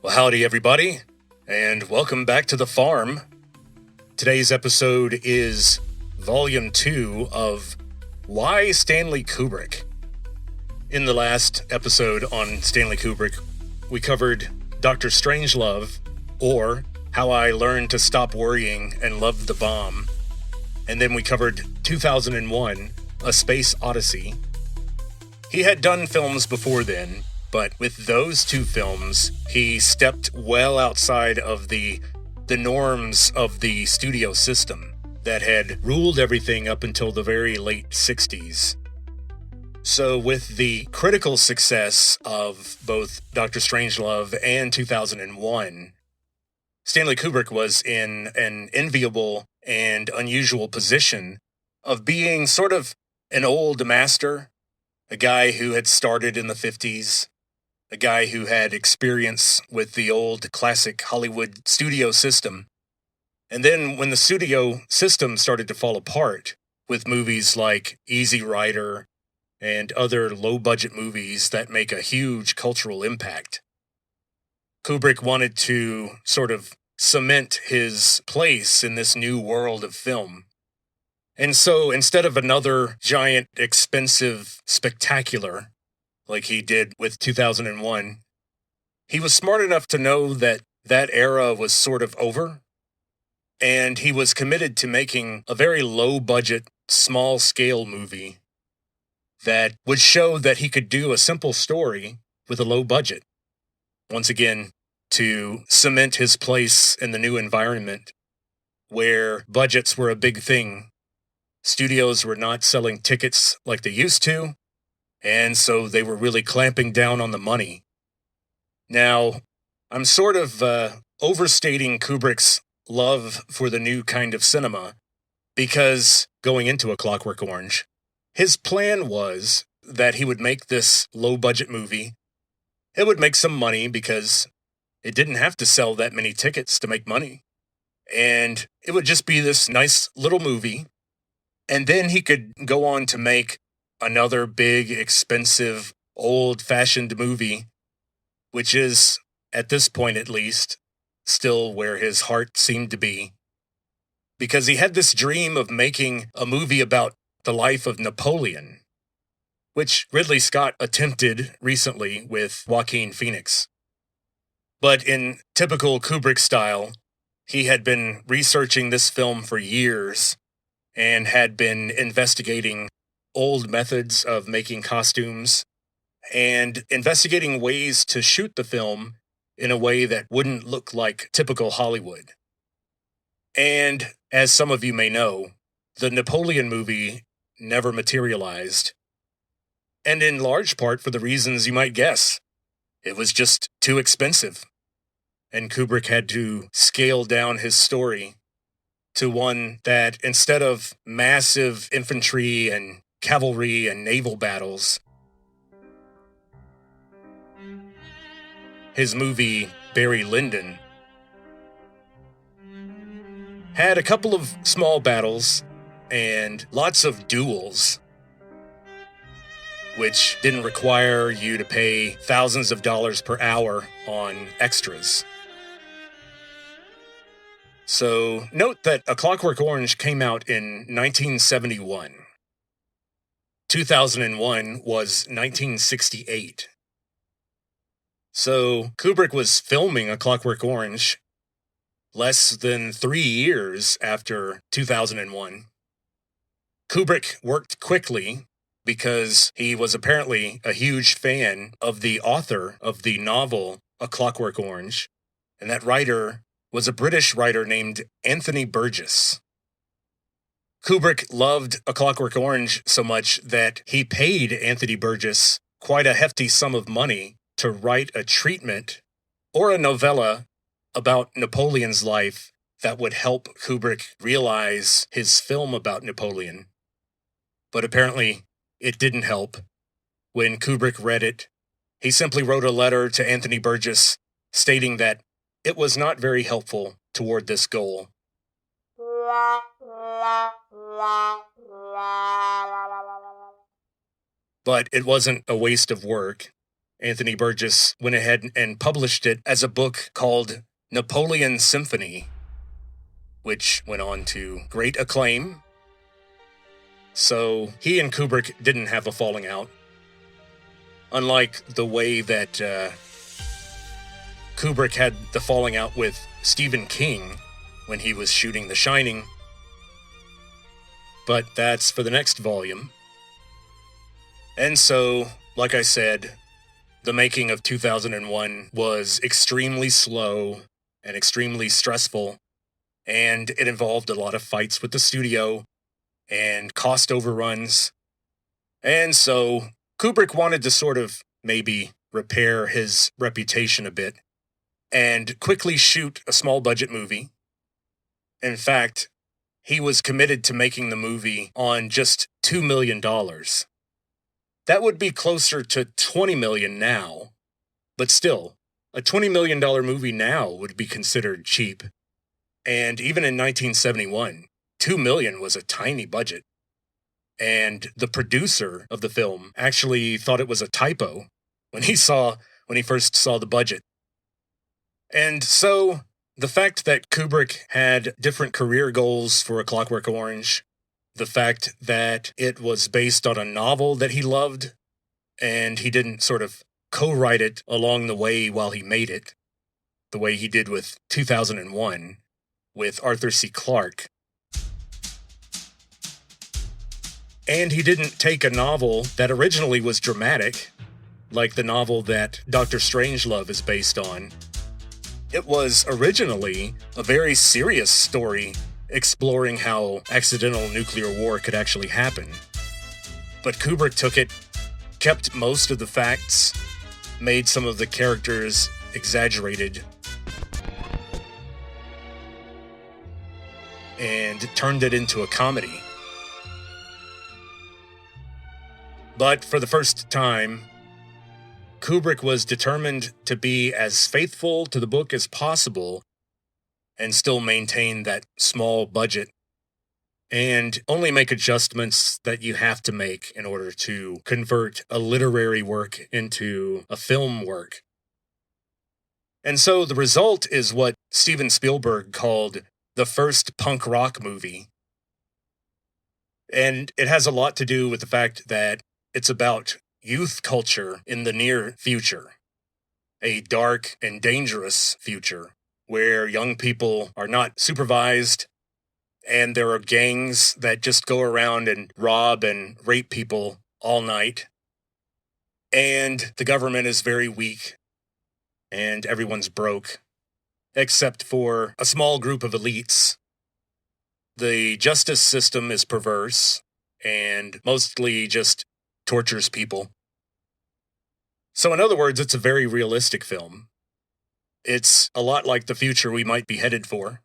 Well, howdy, everybody, and welcome back to the farm. Today's episode is Volume 2 of Why Stanley Kubrick. In the last episode on Stanley Kubrick, we covered Dr. Strangelove, or How I Learned to Stop Worrying and Loved the Bomb. And then we covered 2001, A Space Odyssey. He had done films before then, but with those two films, he stepped well outside of the norms of the studio system that had ruled everything up until the very late 60s. So with the critical success of both Dr. Strangelove and 2001, Stanley Kubrick was in an enviable and unusual position of being sort of an old master, a guy who had started in the 50s, a guy who had experience with the old classic Hollywood studio system. And then when the studio system started to fall apart with movies like Easy Rider and other low-budget movies that make a huge cultural impact, Kubrick wanted to sort of cement his place in this new world of film. And so instead of another giant, expensive spectacular like he did with 2001, he was smart enough to know that that era was sort of over, and he was committed to making a very low-budget, small-scale movie that would show that he could do a simple story with a low budget. Once again, to cement his place in the new environment where budgets were a big thing. Studios were not selling tickets like they used to, and so they were really clamping down on the money. Now, I'm sort of overstating Kubrick's love for the new kind of cinema, because going into A Clockwork Orange, his plan was that he would make this low-budget movie. It would make some money because it didn't have to sell that many tickets to make money. And it would just be this nice little movie. And then he could go on to make another big, expensive, old-fashioned movie, which is, at this point at least, still where his heart seemed to be. Because he had this dream of making a movie about the life of Napoleon, which Ridley Scott attempted recently with Joaquin Phoenix. But in typical Kubrick style, he had been researching this film for years and had been investigating old methods of making costumes and investigating ways to shoot the film in a way that wouldn't look like typical Hollywood. And as some of you may know, the Napoleon movie never materialized. And in large part for the reasons you might guess. It was just too expensive. And Kubrick had to scale down his story to one that, instead of massive infantry and cavalry and naval battles, his movie Barry Lyndon had a couple of small battles and lots of duels, which didn't require you to pay thousands of dollars per hour on extras. So note that A Clockwork Orange came out in 1971. 2001 was 1968. So Kubrick was filming A Clockwork Orange less than 3 years after 2001. Kubrick worked quickly because he was apparently a huge fan of the author of the novel A Clockwork Orange, and that writer was a British writer named Anthony Burgess. Kubrick loved A Clockwork Orange so much that he paid Anthony Burgess quite a hefty sum of money to write a treatment or a novella about Napoleon's life that would help Kubrick realize his film about Napoleon. But apparently, it didn't help. When Kubrick read it, he simply wrote a letter to Anthony Burgess stating that it was not very helpful toward this goal. But it wasn't a waste of work. Anthony Burgess went ahead and published it as a book called Napoleon Symphony, which went on to great acclaim. So he and Kubrick didn't have a falling out. Unlike the way that Kubrick had the falling out with Stephen King when he was shooting The Shining. But that's for the next volume. And so, like I said, the making of 2001 was extremely slow and extremely stressful, and it involved a lot of fights with the studio and cost overruns. And so Kubrick wanted to sort of maybe repair his reputation a bit and quickly shoot a small budget movie. In fact, he was committed to making the movie on just $2 million. That would be closer to $20 million now, but still, a $20 million movie now would be considered cheap. And even in 1971, $2 million was a tiny budget. And the producer of the film actually thought it was a typo when he first saw the budget. And so, the fact that Kubrick had different career goals for A Clockwork Orange, the fact that it was based on a novel that he loved, and he didn't sort of co-write it along the way while he made it, the way he did with 2001, with Arthur C. Clarke. And he didn't take a novel that originally was dramatic, like the novel that Dr. Strangelove is based on. It was originally a very serious story exploring how accidental nuclear war could actually happen. But Kubrick took it, kept most of the facts, made some of the characters exaggerated, and turned it into a comedy. But for the first time, Kubrick was determined to be as faithful to the book as possible and still maintain that small budget and only make adjustments that you have to make in order to convert a literary work into a film work. And so the result is what Steven Spielberg called the first punk rock movie. And it has a lot to do with the fact that it's about youth culture in the near future, a dark and dangerous future where young people are not supervised and there are gangs that just go around and rob and rape people all night. And the government is very weak and everyone's broke, except for a small group of elites. The justice system is perverse and mostly just tortures people. So in other words, it's a very realistic film. It's a lot like the future we might be headed for.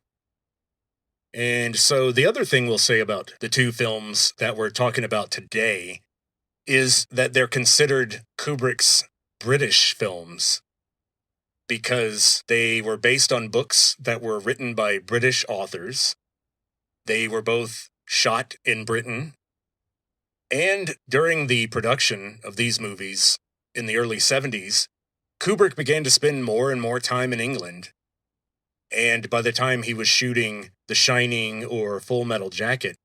And so the other thing we'll say about the two films that we're talking about today is that they're considered Kubrick's British films because they were based on books that were written by British authors. They were both shot in Britain. And during the production of these movies in the early 70s, Kubrick began to spend more and more time in England. And by the time he was shooting The Shining or Full Metal Jacket,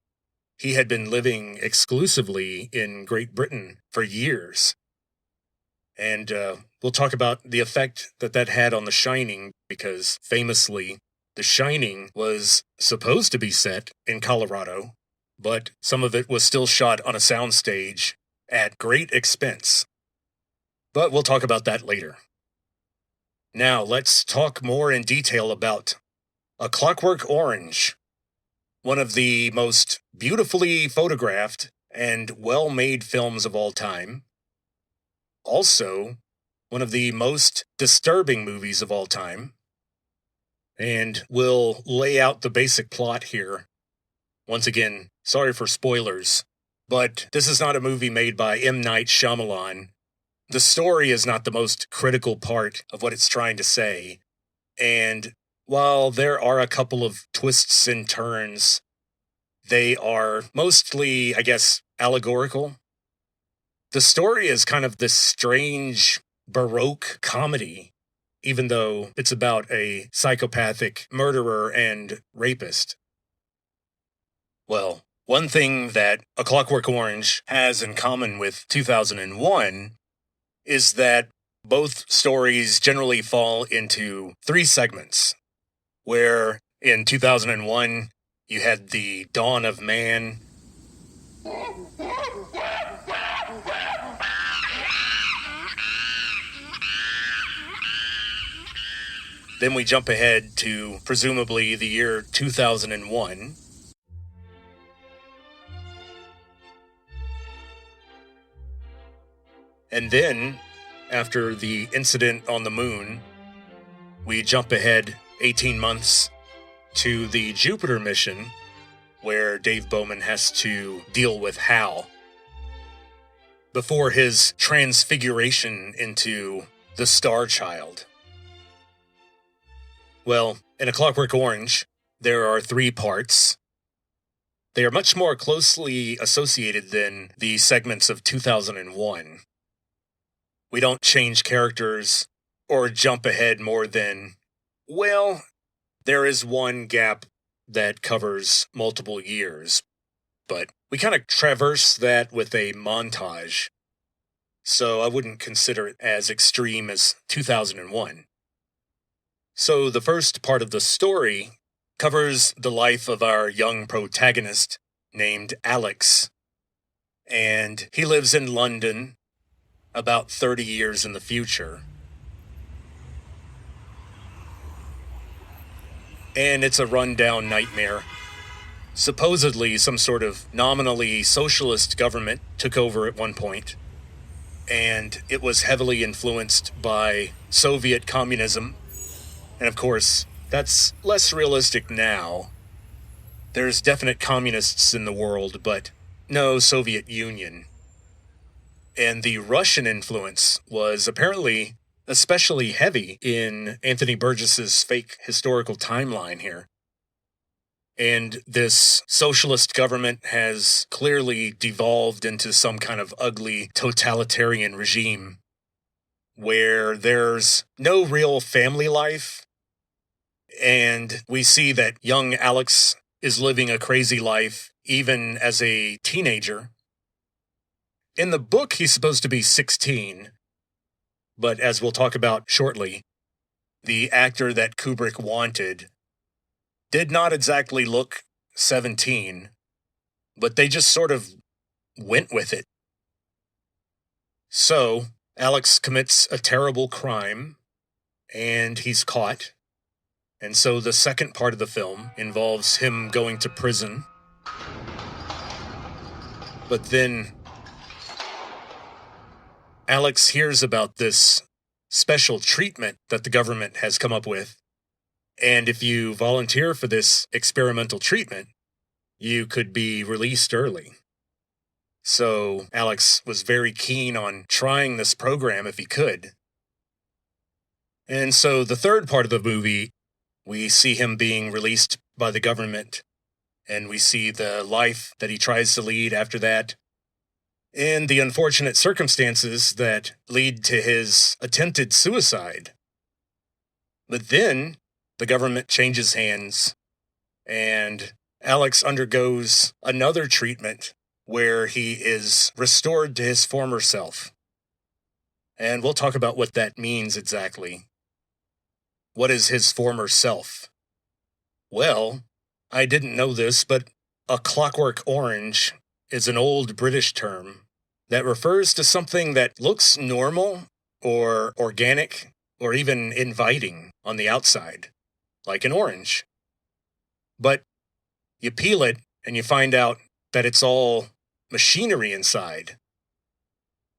he had been living exclusively in Great Britain for years. And we'll talk about the effect that had on The Shining, because famously, The Shining was supposed to be set in Colorado, but some of it was still shot on a soundstage at great expense. But we'll talk about that later. Now, let's talk more in detail about A Clockwork Orange, one of the most beautifully photographed and well-made films of all time. Also, one of the most disturbing movies of all time. And we'll lay out the basic plot here. Once again, sorry for spoilers, but this is not a movie made by M. Night Shyamalan. The story is not the most critical part of what it's trying to say, and while there are a couple of twists and turns, they are mostly, I guess, allegorical. The story is kind of this strange Baroque comedy, even though it's about a psychopathic murderer and rapist. Well, one thing that A Clockwork Orange has in common with 2001 is that both stories generally fall into three segments, where in 2001 you had the dawn of man. Then we jump ahead to presumably the year 2001. And then, after the incident on the moon, we jump ahead 18 months to the Jupiter mission, where Dave Bowman has to deal with Hal before his transfiguration into the Star Child. Well, in A Clockwork Orange, there are three parts. They are much more closely associated than the segments of 2001. We don't change characters or jump ahead more than, well, there is one gap that covers multiple years, but we kind of traverse that with a montage, so I wouldn't consider it as extreme as 2001. So the first part of the story covers the life of our young protagonist named Alex, and he lives in London about 30 years in the future. And it's a rundown nightmare. Supposedly, some sort of nominally socialist government took over at one point, and it was heavily influenced by Soviet communism. And of course, that's less realistic now. There's definite communists in the world, but no Soviet Union. And the Russian influence was apparently especially heavy in Anthony Burgess's fake historical timeline here. And this socialist government has clearly devolved into some kind of ugly totalitarian regime where there's no real family life. And we see that young Alex is living a crazy life even as a teenager. In the book, he's supposed to be 16, but as we'll talk about shortly, the actor that Kubrick wanted did not exactly look 17, but they just sort of went with it. So, Alex commits a terrible crime, and he's caught. And so the second part of the film involves him going to prison. But then Alex hears about this special treatment that the government has come up with. And if you volunteer for this experimental treatment, you could be released early. So Alex was very keen on trying this program if he could. And so the third part of the movie, we see him being released by the government, and we see the life that he tries to lead after that, and the unfortunate circumstances that lead to his attempted suicide. But then the government changes hands, and Alex undergoes another treatment where he is restored to his former self. And we'll talk about what that means exactly. What is his former self? Well, I didn't know this, but a clockwork orange is an old British term that refers to something that looks normal or organic or even inviting on the outside, like an orange. But you peel it and you find out that it's all machinery inside.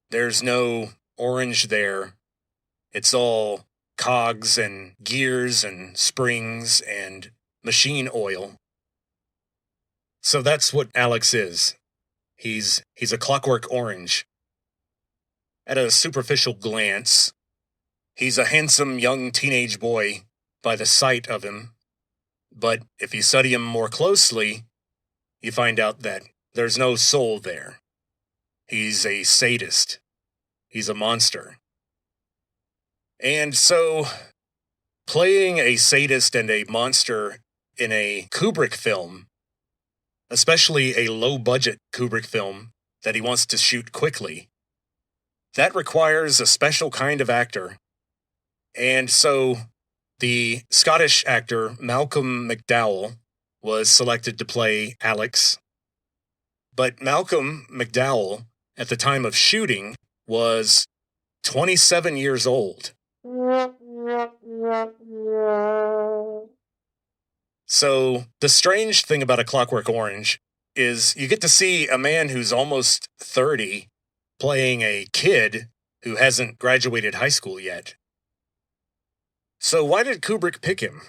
There's no orange there. It's all cogs and gears and springs and machine oil. So that's what Alex is. He's a clockwork orange. At a superficial glance, he's a handsome young teenage boy by the sight of him. But if you study him more closely, you find out that there's no soul there. He's a sadist. He's a monster. And so, playing a sadist and a monster in a Kubrick film, especially a low-budget Kubrick film that he wants to shoot quickly, that requires a special kind of actor. And so, the Scottish actor Malcolm McDowell was selected to play Alex. But Malcolm McDowell, at the time of shooting, was 27 years old. So, the strange thing about A Clockwork Orange is you get to see a man who's almost 30 playing a kid who hasn't graduated high school yet. So why did Kubrick pick him?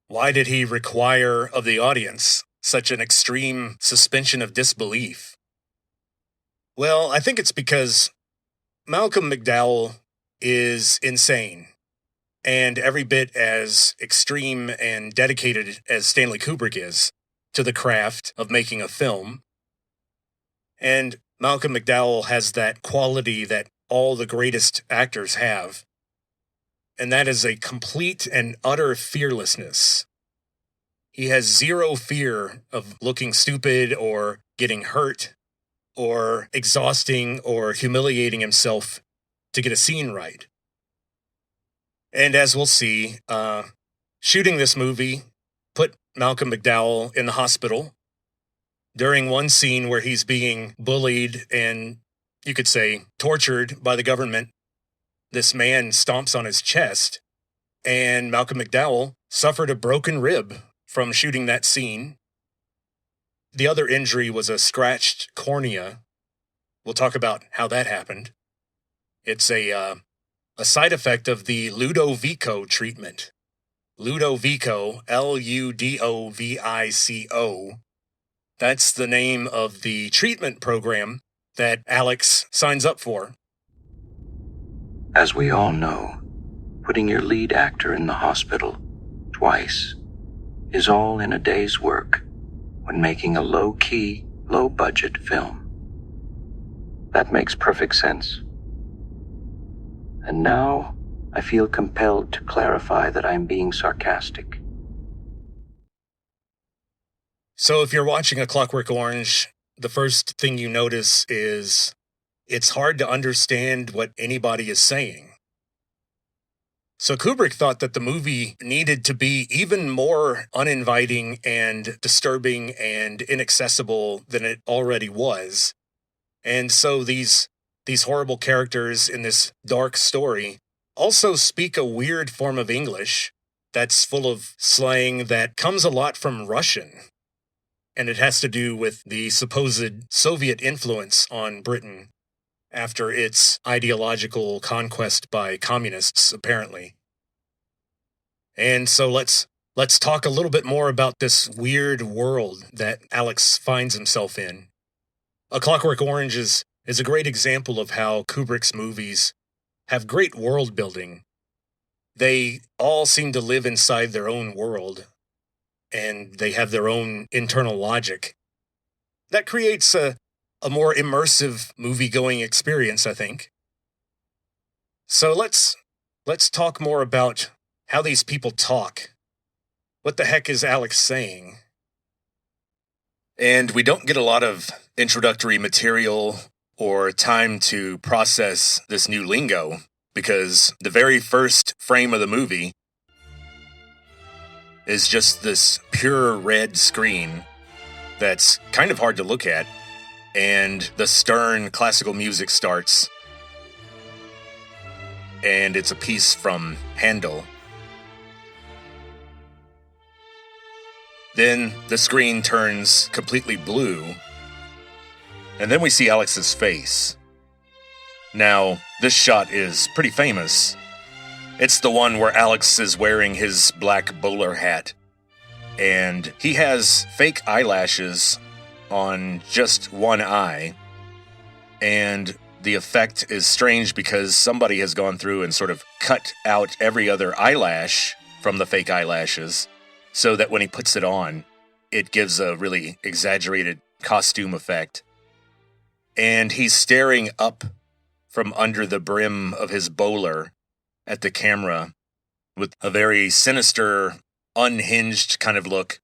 Why did he require of the audience such an extreme suspension of disbelief? Well, I think it's because Malcolm McDowell is insane, and every bit as extreme and dedicated as Stanley Kubrick is to the craft of making a film. And Malcolm McDowell has that quality that all the greatest actors have, and that is a complete and utter fearlessness. He has zero fear of looking stupid or getting hurt or exhausting or humiliating himself to get a scene right. And as we'll see, shooting this movie put Malcolm McDowell in the hospital during one scene where he's being bullied and, you could say, tortured by the government. This man stomps on his chest, and Malcolm McDowell suffered a broken rib from shooting that scene. The other injury was a scratched cornea. We'll talk about how that happened. It's a side effect of the Ludovico treatment. Ludovico, Ludovico. That's the name of the treatment program that Alex signs up for. As we all know, putting your lead actor in the hospital twice is all in a day's work when making a low-key, low-budget film. That makes perfect sense. And now I feel compelled to clarify that I'm being sarcastic. So if you're watching A Clockwork Orange, the first thing you notice is it's hard to understand what anybody is saying. So Kubrick thought that the movie needed to be even more uninviting and disturbing and inaccessible than it already was. And so these horrible characters in this dark story also speak a weird form of English that's full of slang that comes a lot from Russian. And it has to do with the supposed Soviet influence on Britain after its ideological conquest by communists, apparently. And so let's talk a little bit more about this weird world that Alex finds himself in. A Clockwork Orange is a great example of how Kubrick's movies have great world building. They all seem to live inside their own world, and they have their own internal logic. That creates a more immersive movie-going experience, I think. So let's talk more about how these people talk. What the heck is Alex saying? And we don't get a lot of introductory material or time to process this new lingo, because the very first frame of the movie is just this pure red screen that's kind of hard to look at, and the stern classical music starts, and it's a piece from Handel. Then the screen turns completely blue, and then we see Alex's face. Now, this shot is pretty famous. It's the one where Alex is wearing his black bowler hat, and he has fake eyelashes on just one eye, and the effect is strange because somebody has gone through and sort of cut out every other eyelash from the fake eyelashes, so that when he puts it on, it gives a really exaggerated costume effect. And he's staring up from under the brim of his bowler, at the camera with a very sinister, unhinged kind of look.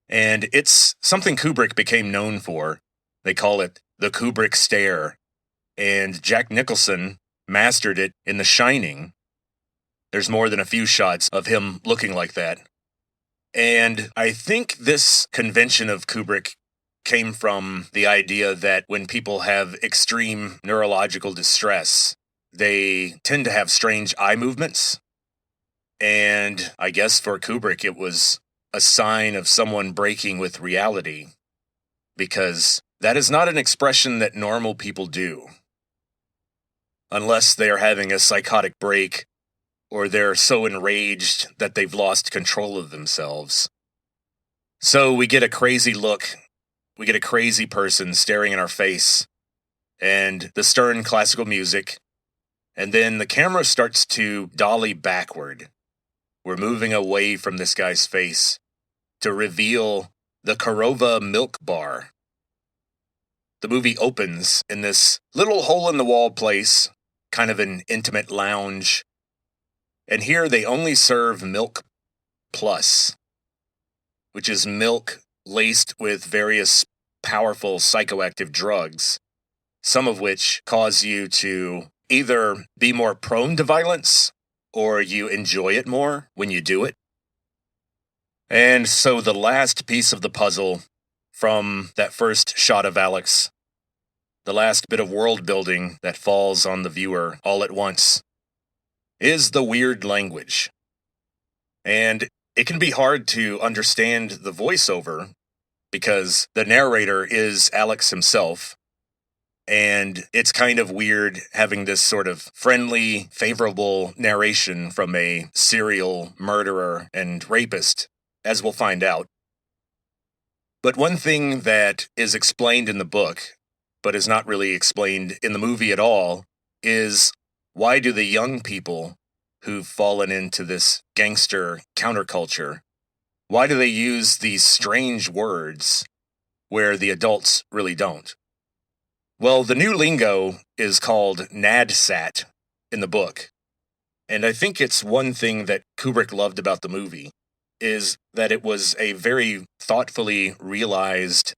And it's something Kubrick became known for. They call it the Kubrick stare. And Jack Nicholson mastered it in The Shining. There's more than a few shots of him looking like that. And I think this convention of Kubrick came from the idea that when people have extreme neurological distress, they tend to have strange eye movements. And I guess for Kubrick, it was a sign of someone breaking with reality, because that is not an expression that normal people do. Unless they are having a psychotic break, or they're so enraged that they've lost control of themselves. So we get a crazy look, we get a crazy person staring in our face, and the stern classical music, and then the camera starts to dolly backward. We're moving away from this guy's face to reveal the Korova milk bar. The movie opens in this little hole-in-the-wall place, kind of an intimate lounge. And here they only serve milk plus, which is milk laced with various powerful psychoactive drugs, some of which cause you to either be more prone to violence or you enjoy it more when you do it. And so the last piece of the puzzle from that first shot of Alex, the last bit of world building that falls on the viewer all at once, is the weird language. And it can be hard to understand the voiceover because the narrator is Alex himself. And it's kind of weird having this sort of friendly, favorable narration from a serial murderer and rapist, as we'll find out. But one thing that is explained in the book, but is not really explained in the movie at all, is why do the young people who've fallen into this gangster counterculture, why do they use these strange words where the adults really don't? Well, the new lingo is called NADSAT in the book. And I think it's one thing that Kubrick loved about the movie, is that it was a very thoughtfully realized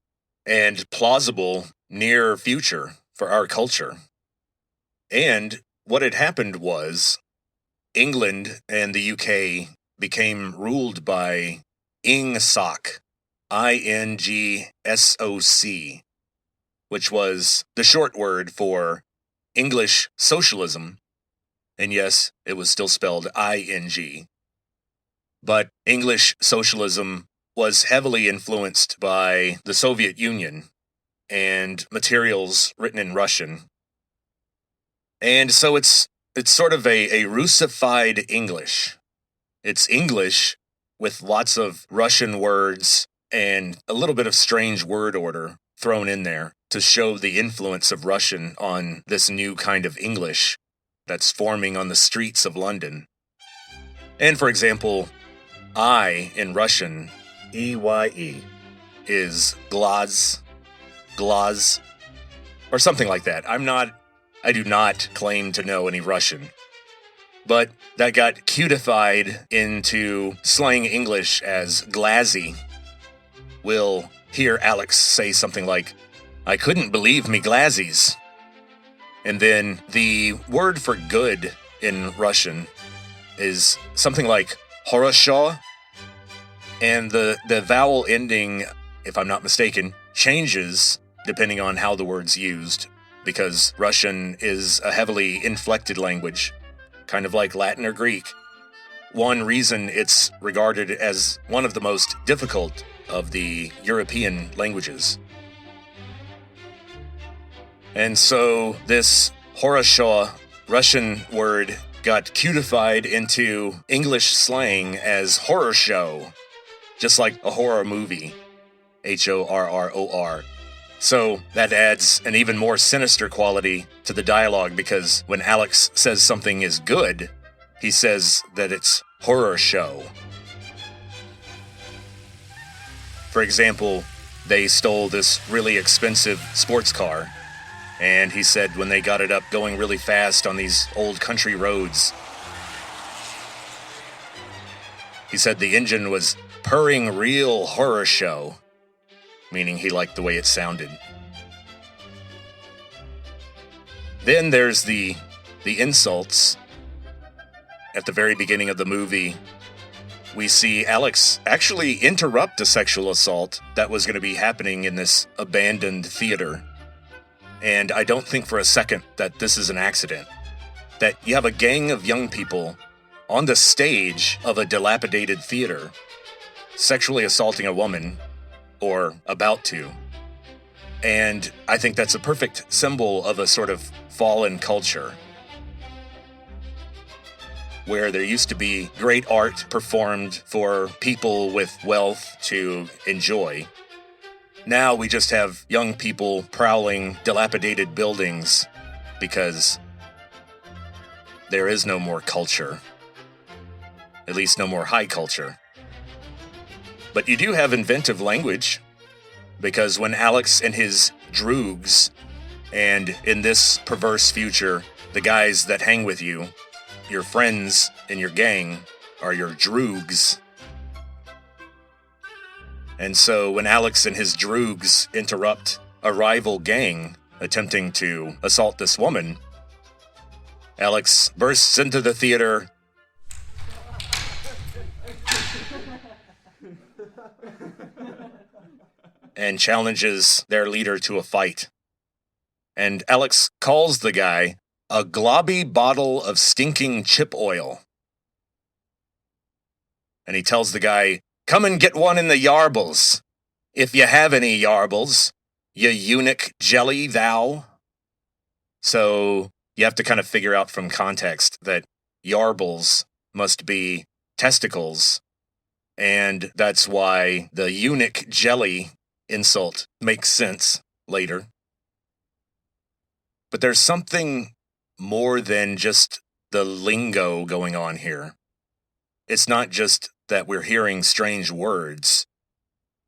and plausible near future for our culture. And what had happened was England and the UK became ruled by INGSOC, INGSOC, which was the short word for English socialism. And yes, it was still spelled ING. But English socialism was heavily influenced by the Soviet Union and materials written in Russian. And so it's sort of a Russified English. It's English with lots of Russian words and a little bit of strange word order thrown in there to show the influence of Russian on this new kind of English that's forming on the streets of London. And for example, I in Russian, EYE, is glaz, or something like that. I do not claim to know any Russian. But that got cutified into slang English as glazzy. We'll hear Alex say something like, "I couldn't believe me glazzies." And then the word for good in Russian is something like horosho. And the vowel ending, if I'm not mistaken, changes depending on how the word's used, because Russian is a heavily inflected language, kind of like Latin or Greek. One reason it's regarded as one of the most difficult of the European languages. And so this horosho Russian word got cutified into English slang as horror show, just like a horror movie, HORROR. So that adds an even more sinister quality to the dialogue, because when Alex says something is good, he says that it's horror show. For example, they stole this really expensive sports car, and he said when they got it up going really fast on these old country roads, He said the engine was purring real horror show, meaning he liked the way it sounded. Then there's the insults. At the very beginning of the movie, we see Alex actually interrupt a sexual assault that was going to be happening in this abandoned theater. And I don't think for a second that this is an accident. That you have a gang of young people on the stage of a dilapidated theater sexually assaulting a woman, or about to. And I think that's a perfect symbol of a sort of fallen culture, where there used to be great art performed for people with wealth to enjoy. Now we just have young people prowling dilapidated buildings because there is no more culture. At least no more high culture. But you do have inventive language, because when Alex and his droogs, and in this perverse future, the guys that hang with you, your friends in your gang, are your droogs. And so when Alex and his droogs interrupt a rival gang attempting to assault this woman, Alex bursts into the theater and challenges their leader to a fight. And Alex calls the guy a globby bottle of stinking chip oil. And he tells the guy, "Come and get one in the yarbles, if you have any yarbles, you eunuch jelly thou." So you have to kind of figure out from context that yarbles must be testicles, and that's why the eunuch jelly insult makes sense later. But there's something more than just the lingo going on here. It's not just that we're hearing strange words.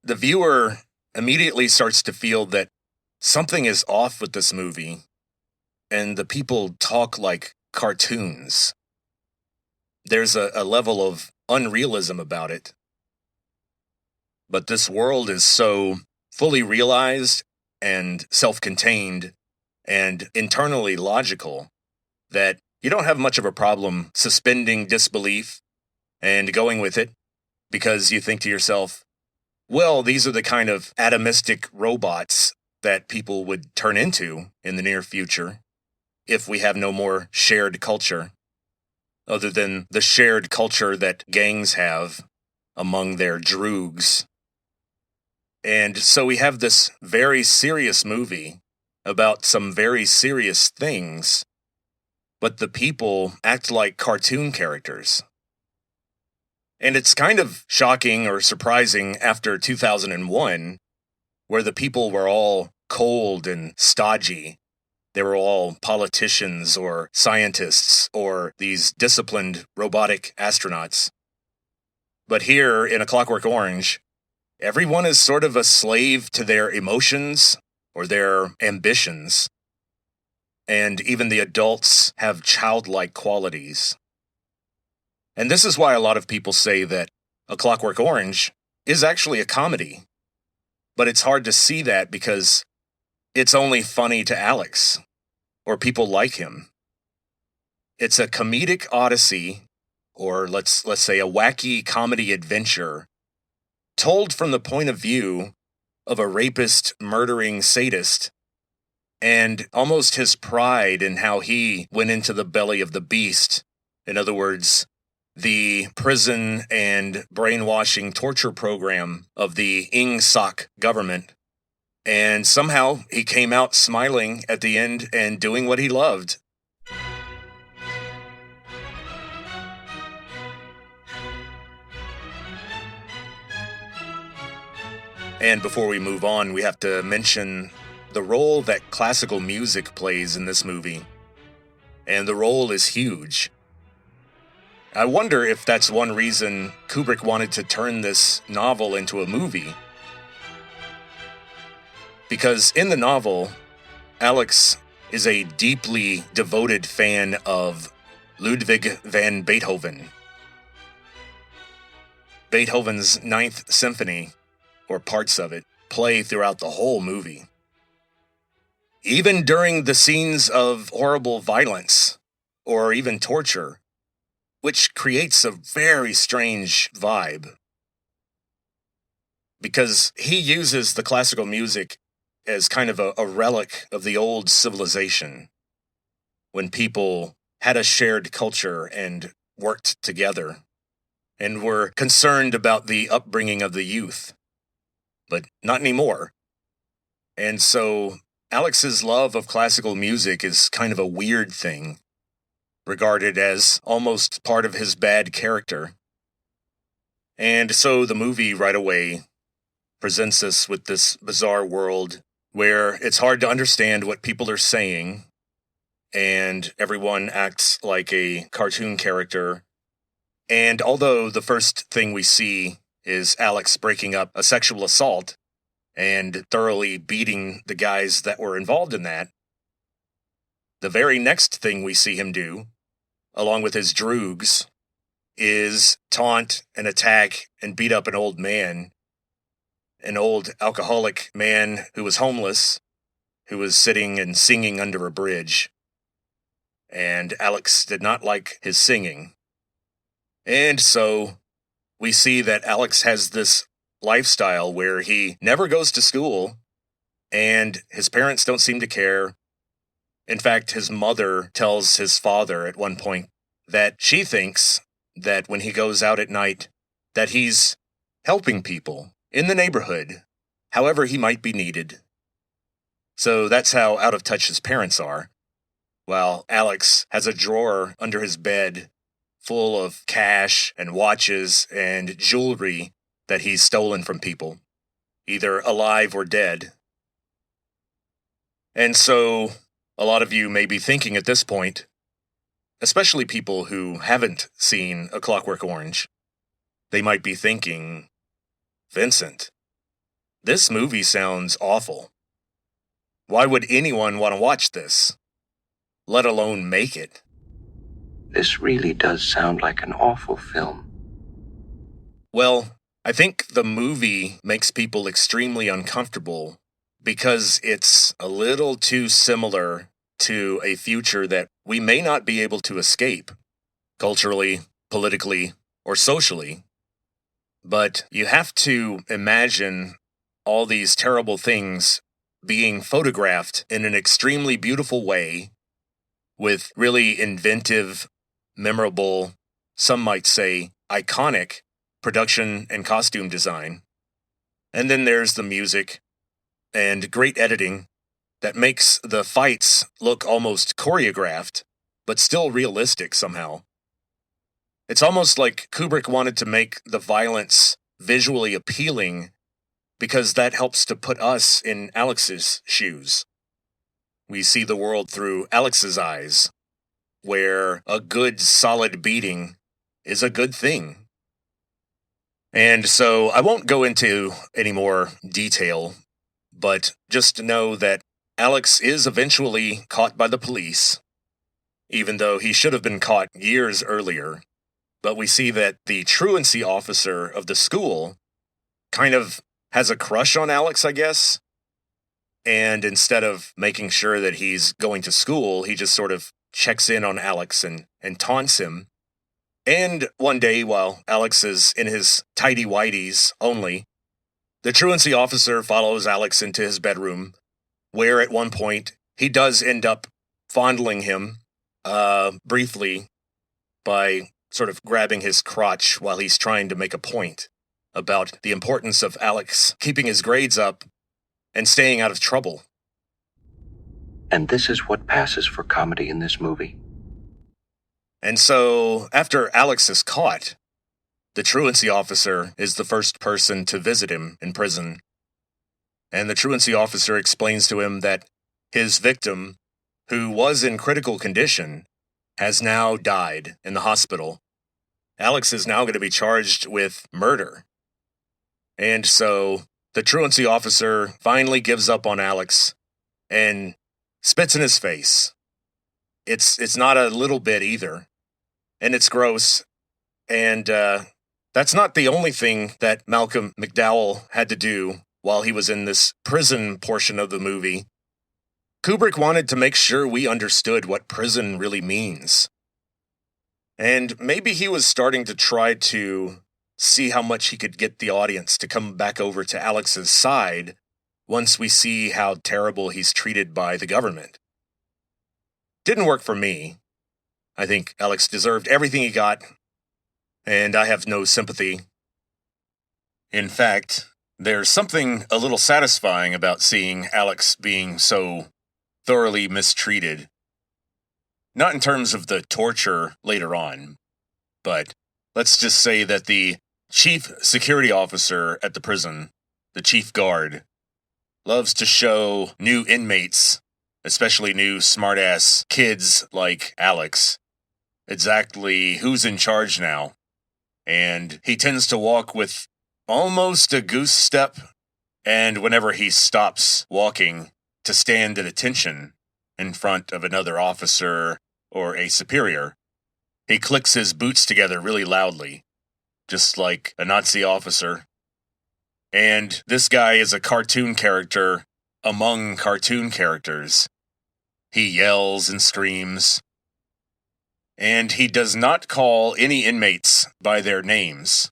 The viewer immediately starts to feel that something is off with this movie, and the people talk like cartoons. There's a level of unrealism about it. But this world is so fully realized and self-contained and internally logical that you don't have much of a problem suspending disbelief and going with it, because you think to yourself, well, these are the kind of atomistic robots that people would turn into in the near future if we have no more shared culture, other than the shared culture that gangs have among their droogs. And so we have this very serious movie about some very serious things, but the people act like cartoon characters. And it's kind of shocking or surprising after 2001, where the people were all cold and stodgy. They were all politicians or scientists or these disciplined robotic astronauts. But here in A Clockwork Orange, everyone is sort of a slave to their emotions or their ambitions. And even the adults have childlike qualities. And this is why a lot of people say that A Clockwork Orange is actually a comedy. But it's hard to see that because it's only funny to Alex, or people like him. It's a comedic odyssey, or let's say a wacky comedy adventure, told from the point of view of a rapist, murdering sadist, and almost his pride in how he went into the belly of the beast. In other words, the prison and brainwashing torture program of the Ingsoc government. And somehow he came out smiling at the end and doing what he loved. And before we move on, we have to mention the role that classical music plays in this movie. And the role is huge. I wonder if that's one reason Kubrick wanted to turn this novel into a movie. Because in the novel, Alex is a deeply devoted fan of Ludwig van Beethoven. Beethoven's Ninth Symphony, or parts of it, play throughout the whole movie. Even during the scenes of horrible violence, or even torture, which creates a very strange vibe. Because he uses the classical music as kind of a relic of the old civilization, when people had a shared culture and worked together, and were concerned about the upbringing of the youth. But not anymore. And so Alex's love of classical music is kind of a weird thing, regarded as almost part of his bad character. And so the movie right away presents us with this bizarre world where it's hard to understand what people are saying, and everyone acts like a cartoon character. And although the first thing we see is Alex breaking up a sexual assault and thoroughly beating the guys that were involved in that, the very next thing we see him do, along with his droogs, is taunt and attack and beat up an old man, an old alcoholic man who was homeless, who was sitting and singing under a bridge. And Alex did not like his singing. And so we see that Alex has this lifestyle where he never goes to school, and his parents don't seem to care. In fact, his mother tells his father at one point that she thinks that when he goes out at night, that he's helping people in the neighborhood, however he might be needed. So that's how out of touch his parents are, while Alex has a drawer under his bed full of cash and watches and jewelry that he's stolen from people, either alive or dead. And so a lot of you may be thinking at this point, especially people who haven't seen A Clockwork Orange, they might be thinking, Vincent, this movie sounds awful. Why would anyone want to watch this, let alone make it? This really does sound like an awful film. Well, I think the movie makes people extremely uncomfortable because it's a little too similar to a future that we may not be able to escape, culturally, politically, or socially. But you have to imagine all these terrible things being photographed in an extremely beautiful way, with really inventive, memorable, some might say iconic production and costume design. And then there's the music and great editing that makes the fights look almost choreographed, but still realistic somehow. It's almost like Kubrick wanted to make the violence visually appealing because that helps to put us in Alex's shoes. We see the world through Alex's eyes, where a good, solid beating is a good thing. And so I won't go into any more detail, but just know that Alex is eventually caught by the police, even though he should have been caught years earlier. But we see that the truancy officer of the school kind of has a crush on Alex, I guess. And instead of making sure that he's going to school, he just sort of checks in on Alex and taunts him. And one day, while Alex is in his tighty-whities only, the truancy officer follows Alex into his bedroom, where at one point he does end up fondling him briefly by sort of grabbing his crotch while he's trying to make a point about the importance of Alex keeping his grades up and staying out of trouble. And this is what passes for comedy in this movie. And so, after Alex is caught, the truancy officer is the first person to visit him in prison. And the truancy officer explains to him that his victim, who was in critical condition, has now died in the hospital. Alex is now going to be charged with murder. And so, the truancy officer finally gives up on Alex and spits in his face. It's not a little bit either. And it's gross. And that's not the only thing that Malcolm McDowell had to do while he was in this prison portion of the movie. Kubrick wanted to make sure we understood what prison really means. And maybe he was starting to try to see how much he could get the audience to come back over to Alex's side once we see how terrible he's treated by the government. Didn't work for me. I think Alex deserved everything he got, and I have no sympathy. In fact, there's something a little satisfying about seeing Alex being so thoroughly mistreated. Not in terms of the torture later on, but let's just say that the chief security officer at the prison, the chief guard, loves to show new inmates, especially new smart-ass kids like Alex, exactly who's in charge now. And he tends to walk with almost a goose step, and whenever he stops walking to stand at attention in front of another officer or a superior, he clicks his boots together really loudly, just like a Nazi officer. And this guy is a cartoon character among cartoon characters. He yells and screams, and he does not call any inmates by their names.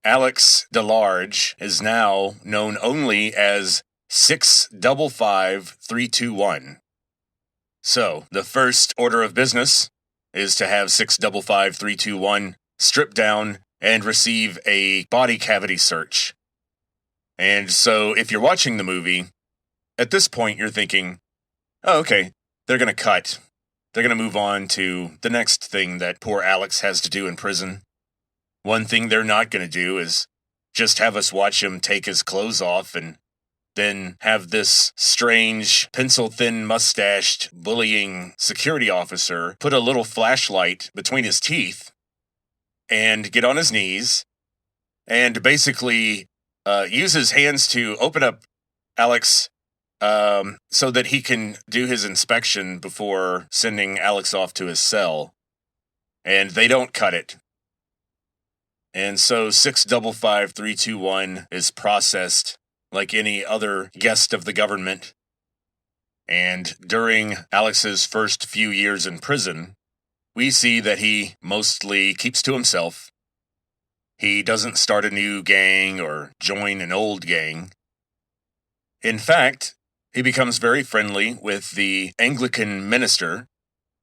Alex DeLarge is now known only as 655321. So, the first order of business is to have 655321 stripped down and receive a body cavity search. And so, if you're watching the movie, at this point you're thinking, oh, okay, they're going to cut. They're going to move on to the next thing that poor Alex has to do in prison. One thing they're not going to do is just have us watch him take his clothes off and then have this strange, pencil-thin, mustached, bullying security officer put a little flashlight between his teeth and get on his knees and basically use his hands to open up Alex so that he can do his inspection before sending Alex off to his cell. And they don't cut it. And so 655321 is processed like any other guest of the government. And during Alex's first few years in prison, we see that he mostly keeps to himself. He doesn't start a new gang or join an old gang. In fact, he becomes very friendly with the Anglican minister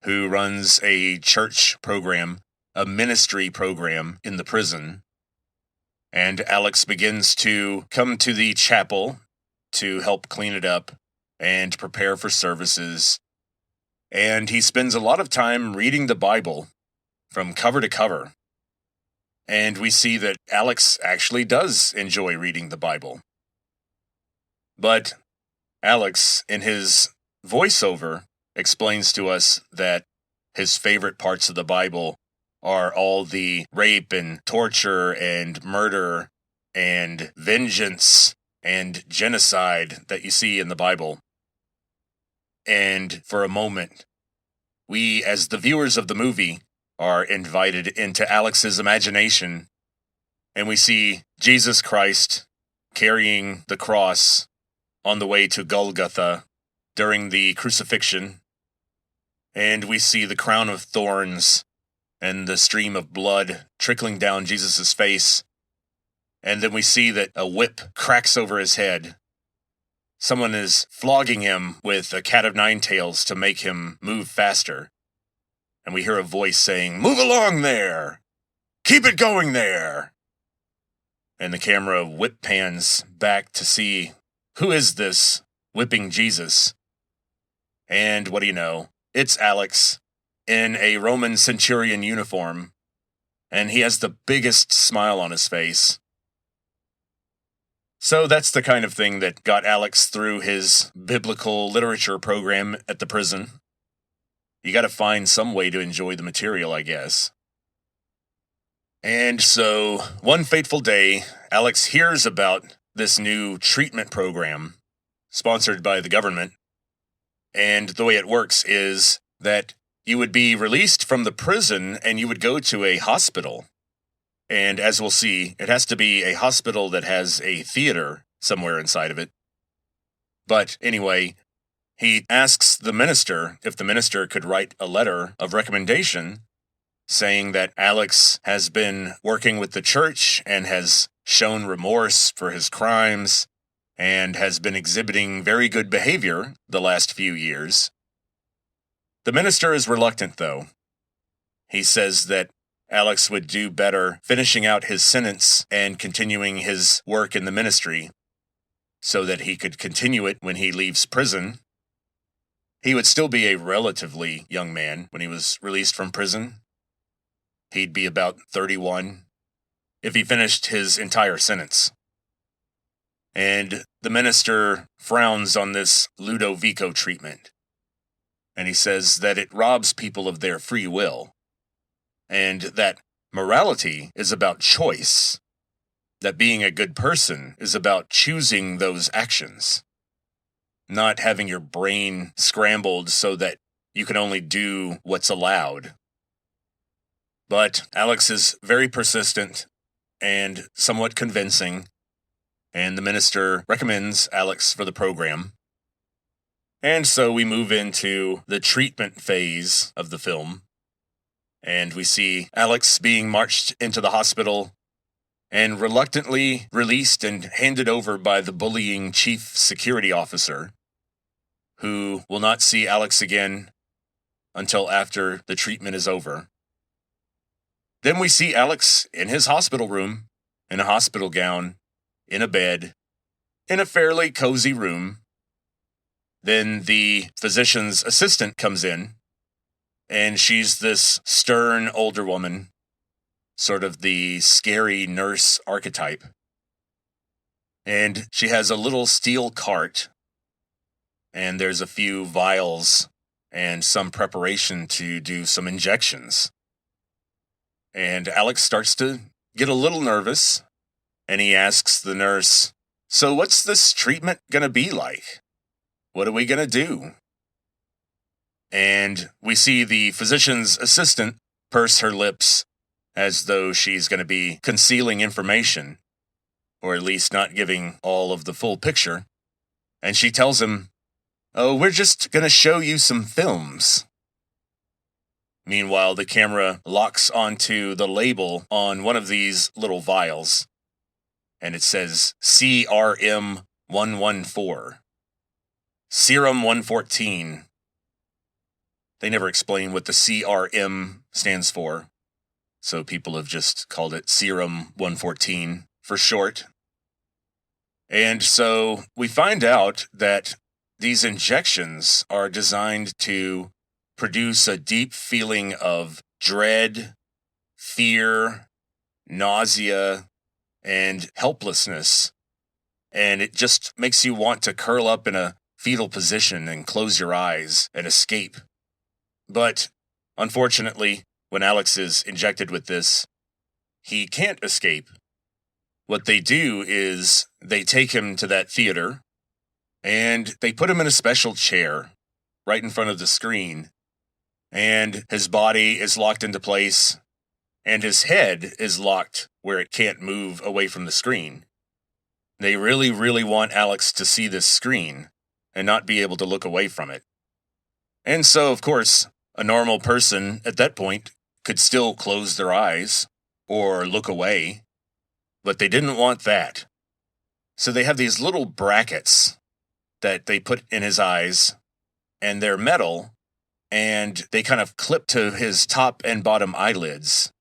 who runs a church program, a ministry program in the prison. And Alex begins to come to the chapel to help clean it up and prepare for services. And he spends a lot of time reading the Bible from cover to cover. And we see that Alex actually does enjoy reading the Bible. But Alex, in his voiceover, explains to us that his favorite parts of the Bible are all the rape and torture and murder and vengeance and genocide that you see in the Bible. And for a moment, we, as the viewers of the movie, are invited into Alex's imagination, and we see Jesus Christ carrying the cross on the way to Golgotha during the crucifixion, and we see the crown of thorns and the stream of blood trickling down Jesus' face, and then we see that a whip cracks over his head. Someone is flogging him with a cat of nine tails to make him move faster. And we hear a voice saying, "Move along there! Keep it going there!" And the camera whip pans back to see who is this whipping Jesus. And what do you know? It's Alex in a Roman centurion uniform, and he has the biggest smile on his face. So that's the kind of thing that got Alex through his biblical literature program at the prison. You gotta find some way to enjoy the material, I guess. And so, one fateful day, Alex hears about this new treatment program sponsored by the government. And the way it works is that you would be released from the prison and you would go to a hospital. And as we'll see, it has to be a hospital that has a theater somewhere inside of it. But anyway, he asks the minister if the minister could write a letter of recommendation saying that Alex has been working with the church and has shown remorse for his crimes and has been exhibiting very good behavior the last few years. The minister is reluctant, though. He says that Alex would do better finishing out his sentence and continuing his work in the ministry so that he could continue it when he leaves prison. He would still be a relatively young man when he was released from prison. He'd be about 31 if he finished his entire sentence. And the minister frowns on this Ludovico treatment. And he says that it robs people of their free will. And that morality is about choice. That being a good person is about choosing those actions. Not having your brain scrambled so that you can only do what's allowed. But Alex is very persistent and somewhat convincing, and the minister recommends Alex for the program. And so we move into the treatment phase of the film, and we see Alex being marched into the hospital and reluctantly released and handed over by the bullying chief security officer, who will not see Alex again until after the treatment is over. Then we see Alex in his hospital room, in a hospital gown, in a bed, in a fairly cozy room. Then the physician's assistant comes in, and she's this stern older woman, sort of the scary nurse archetype. And she has a little steel cart, and there's a few vials and some preparation to do some injections. And Alex starts to get a little nervous, and he asks the nurse, "So what's this treatment gonna be like? What are we gonna do?" And we see the physician's assistant purse her lips as though she's gonna be concealing information, or at least not giving all of the full picture. And she tells him, "Oh, we're just gonna show you some films." Meanwhile, the camera locks onto the label on one of these little vials, and it says CRM 114. Serum 114. They never explain what the CRM stands for, so people have just called it Serum 114 for short. And so we find out that these injections are designed to produce a deep feeling of dread, fear, nausea, and helplessness. And it just makes you want to curl up in a fetal position and close your eyes and escape. But unfortunately, when Alex is injected with this, he can't escape. What they do is they take him to that theater, and they put him in a special chair right in front of the screen. And his body is locked into place, and his head is locked where it can't move away from the screen. They really, really want Alex to see this screen and not be able to look away from it. And so, of course, a normal person at that point could still close their eyes or look away, but they didn't want that. So they have these little brackets that they put in his eyes, and they're metal, and they kind of clip to his top and bottom eyelids.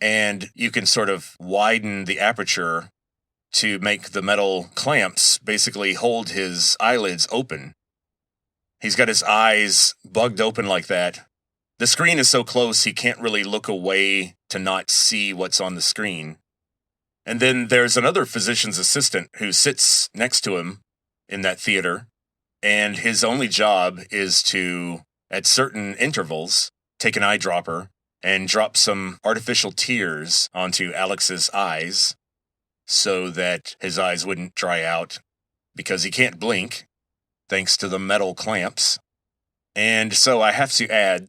And you can sort of widen the aperture to make the metal clamps basically hold his eyelids open. He's got his eyes bugged open like that. The screen is so close he can't really look away to not see what's on the screen. And then there's another physician's assistant who sits next to him in that theater, and his only job is to, at certain intervals, take an eyedropper and drop some artificial tears onto Alex's eyes so that his eyes wouldn't dry out because he can't blink thanks to the metal clamps. And so I have to add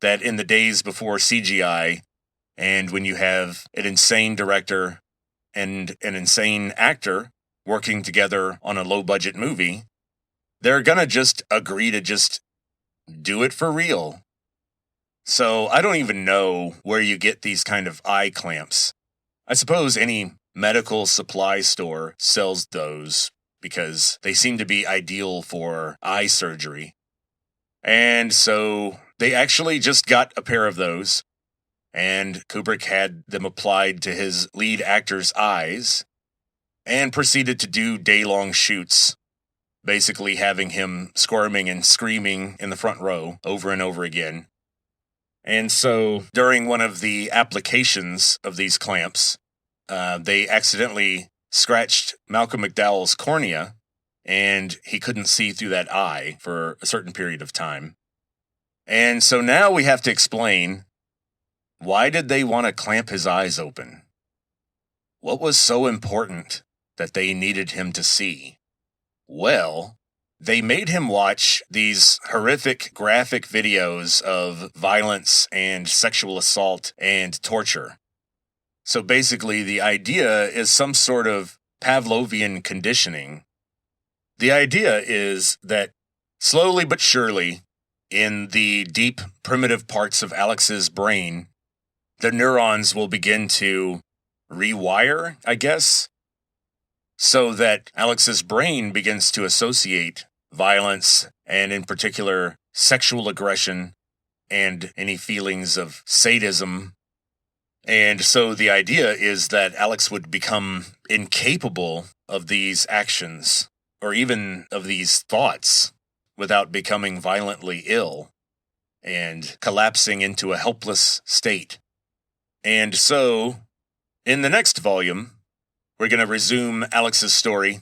that in the days before CGI And when you have an insane director and an insane actor working together on a low-budget movie, they're gonna just agree to just do it for real. So I don't even know where you get these kind of eye clamps. I suppose any medical supply store sells those because they seem to be ideal for eye surgery. And so they actually just got a pair of those, and Kubrick had them applied to his lead actor's eyes and proceeded to do day-long shoots, basically having him squirming and screaming in the front row over and over again. And so during one of the applications of these clamps, they accidentally scratched Malcolm McDowell's cornea, and he couldn't see through that eye for a certain period of time. And so now we have to explain, why did they want to clamp his eyes open? What was so important that they needed him to see? Well, they made him watch these horrific graphic videos of violence and sexual assault and torture. So basically, the idea is some sort of Pavlovian conditioning. The idea is that slowly but surely, in the deep primitive parts of Alex's brain, the neurons will begin to rewire, I guess, so that Alex's brain begins to associate violence and, in particular, sexual aggression and any feelings of sadism. And so the idea is that Alex would become incapable of these actions or even of these thoughts without becoming violently ill and collapsing into a helpless state. And so, in the next volume, we're going to resume Alex's story,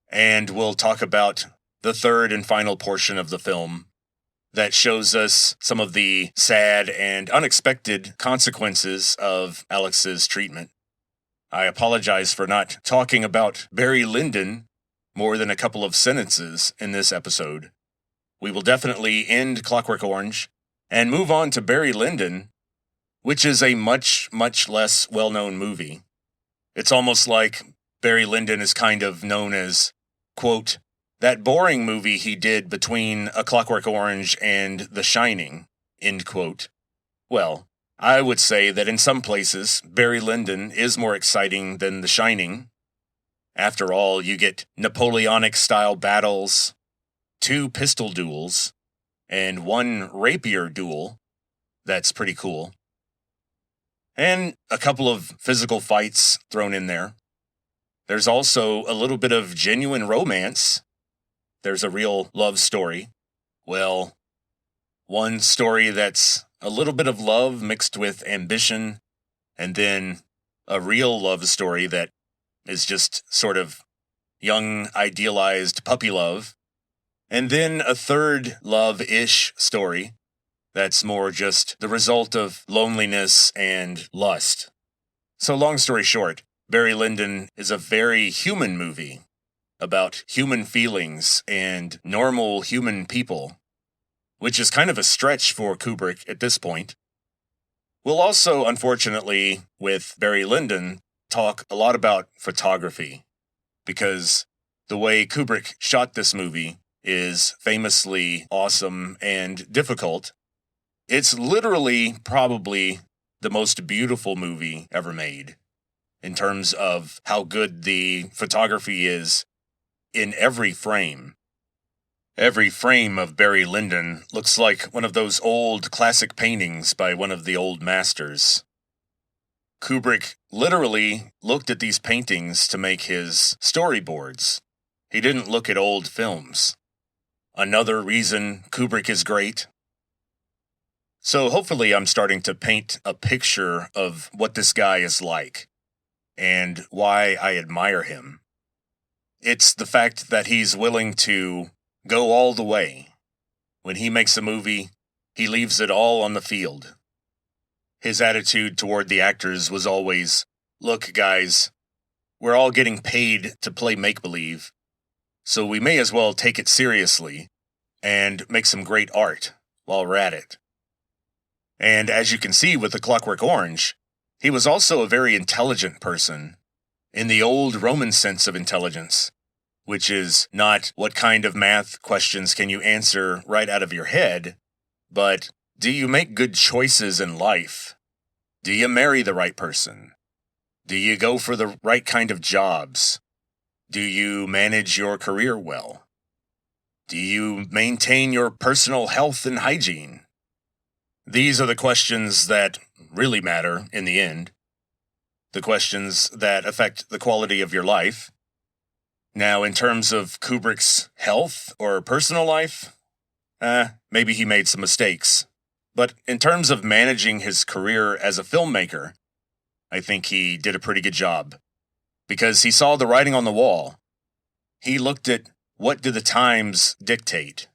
and we'll talk about the third and final portion of the film that shows us some of the sad and unexpected consequences of Alex's treatment. I apologize for not talking about Barry Lyndon more than a couple of sentences in this episode. We will definitely end Clockwork Orange and move on to Barry Lyndon, which is a much, much less well-known movie. It's almost like Barry Lyndon is kind of known as, quote, that boring movie he did between A Clockwork Orange and The Shining, end quote. Well, I would say that in some places, Barry Lyndon is more exciting than The Shining. After all, you get Napoleonic-style battles, 2 pistol duels, and 1 rapier duel. That's pretty cool. And a couple of physical fights thrown in there. There's also a little bit of genuine romance. There's a real love story. Well, one story that's a little bit of love mixed with ambition, and then a real love story that is just sort of young, idealized puppy love. And then a third love-ish story that's more just the result of loneliness and lust. So long story short, Barry Lyndon is a very human movie about human feelings and normal human people, which is kind of a stretch for Kubrick at this point. We'll also, unfortunately, with Barry Lyndon, talk a lot about photography, because the way Kubrick shot this movie is famously awesome and difficult. It's literally probably the most beautiful movie ever made, in terms of how good the photography is in every frame. Every frame of Barry Lyndon looks like one of those old classic paintings by one of the old masters. Kubrick literally looked at these paintings to make his storyboards. He didn't look at old films. Another reason Kubrick is great. So hopefully I'm starting to paint a picture of what this guy is like and why I admire him. It's the fact that he's willing to go all the way. When he makes a movie, he leaves it all on the field. His attitude toward the actors was always, look, guys, we're all getting paid to play make-believe, so we may as well take it seriously and make some great art while we're at it. And as you can see with The Clockwork Orange, he was also a very intelligent person, in the old Roman sense of intelligence, which is not what kind of math questions can you answer right out of your head, but do you make good choices in life? Do you marry the right person? Do you go for the right kind of jobs? Do you manage your career well? Do you maintain your personal health and hygiene? These are the questions that really matter in the end. The questions that affect the quality of your life. Now, in terms of Kubrick's health or personal life, maybe he made some mistakes. But in terms of managing his career as a filmmaker, I think he did a pretty good job. Because he saw the writing on the wall. He looked at what do the times dictate?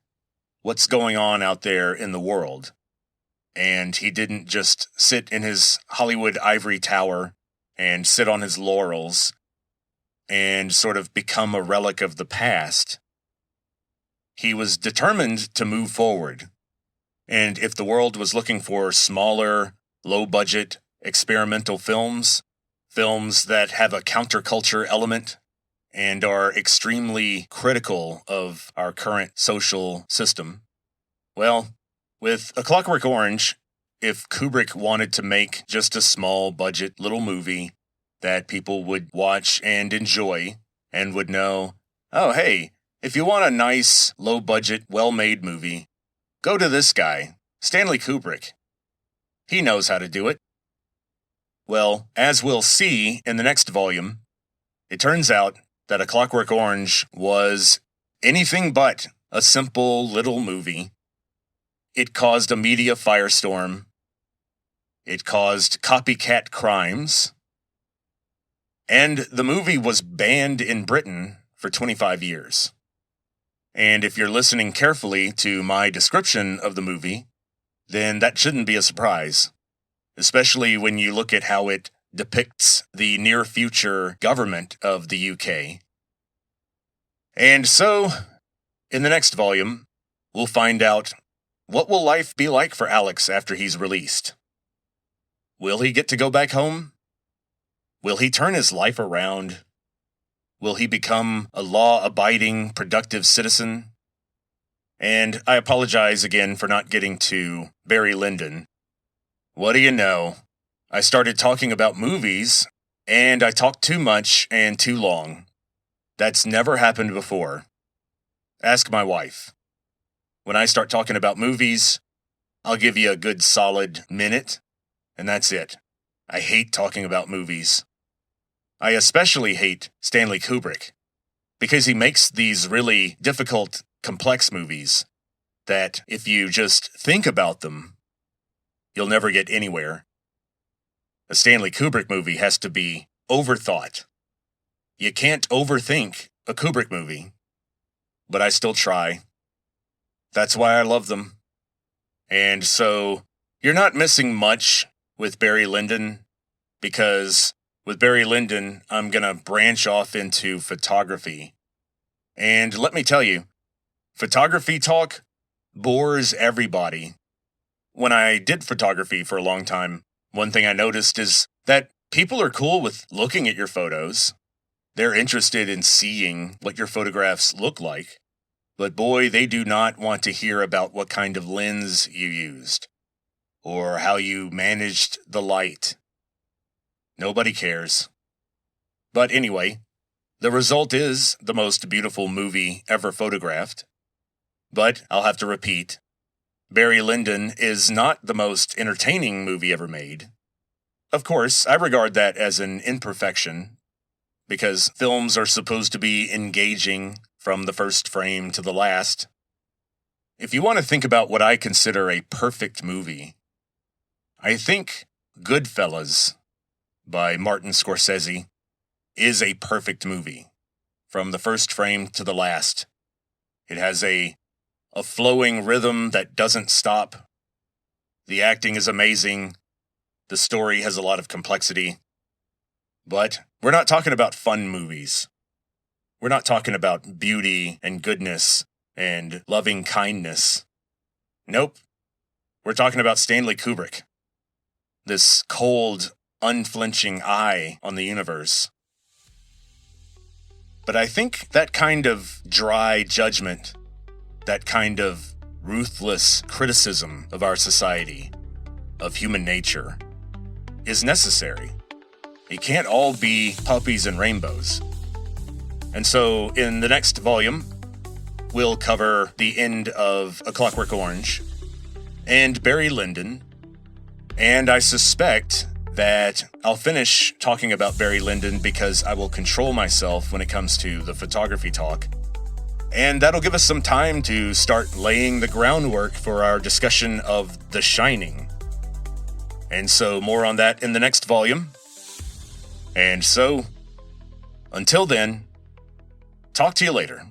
What's going on out there in the world? And he didn't just sit in his Hollywood ivory tower and sit on his laurels and sort of become a relic of the past. He was determined to move forward. And if the world was looking for smaller, low-budget, experimental films that have a counterculture element and are extremely critical of our current social system, well, with A Clockwork Orange, if Kubrick wanted to make just a small-budget little movie that people would watch and enjoy and would know, oh, hey, if you want a nice, low-budget, well-made movie, go to this guy, Stanley Kubrick. He knows how to do it. Well, as we'll see in the next volume, it turns out that A Clockwork Orange was anything but a simple little movie. It caused a media firestorm. It caused copycat crimes. And the movie was banned in Britain for 25 years. And if you're listening carefully to my description of the movie, then that shouldn't be a surprise, especially when you look at how it depicts the near-future government of the UK. And so, in the next volume, we'll find out what will life be like for Alex after he's released. Will he get to go back home? Will he turn his life around? Will he become a law-abiding, productive citizen? And I apologize again for not getting to Barry Lyndon. What do you know? I started talking about movies, and I talked too much and too long. That's never happened before. Ask my wife. When I start talking about movies, I'll give you a good solid minute, and that's it. I hate talking about movies. I especially hate Stanley Kubrick, because he makes these really difficult, complex movies that if you just think about them, you'll never get anywhere. A Stanley Kubrick movie has to be overthought. You can't overthink a Kubrick movie, but I still try. That's why I love them. And so, you're not missing much with Barry Lyndon, because with Barry Lyndon, I'm going to branch off into photography. And let me tell you, photography talk bores everybody. When I did photography for a long time, one thing I noticed is that people are cool with looking at your photos. They're interested in seeing what your photographs look like. But boy, they do not want to hear about what kind of lens you used, or how you managed the light. Nobody cares. But anyway, the result is the most beautiful movie ever photographed. But I'll have to repeat, Barry Lyndon is not the most entertaining movie ever made. Of course, I regard that as an imperfection, because films are supposed to be engaging from the first frame to the last. If you want to think about what I consider a perfect movie, I think Goodfellas by Martin Scorsese is a perfect movie, from the first frame to the last. It has a flowing rhythm that doesn't stop. The acting is amazing. The story has a lot of complexity. But we're not talking about fun movies. We're not talking about beauty and goodness and loving kindness. Nope. We're talking about Stanley Kubrick. This cold, unflinching eye on the universe. But I think that kind of dry judgment, that kind of ruthless criticism of our society, of human nature, is necessary. It can't all be puppies and rainbows. And so in the next volume, we'll cover the end of A Clockwork Orange and Barry Lyndon, and I suspect that I'll finish talking about Barry Lyndon because I will control myself when it comes to the photography talk. And that'll give us some time to start laying the groundwork for our discussion of The Shining. And so more on that in the next volume. And so, until then, talk to you later.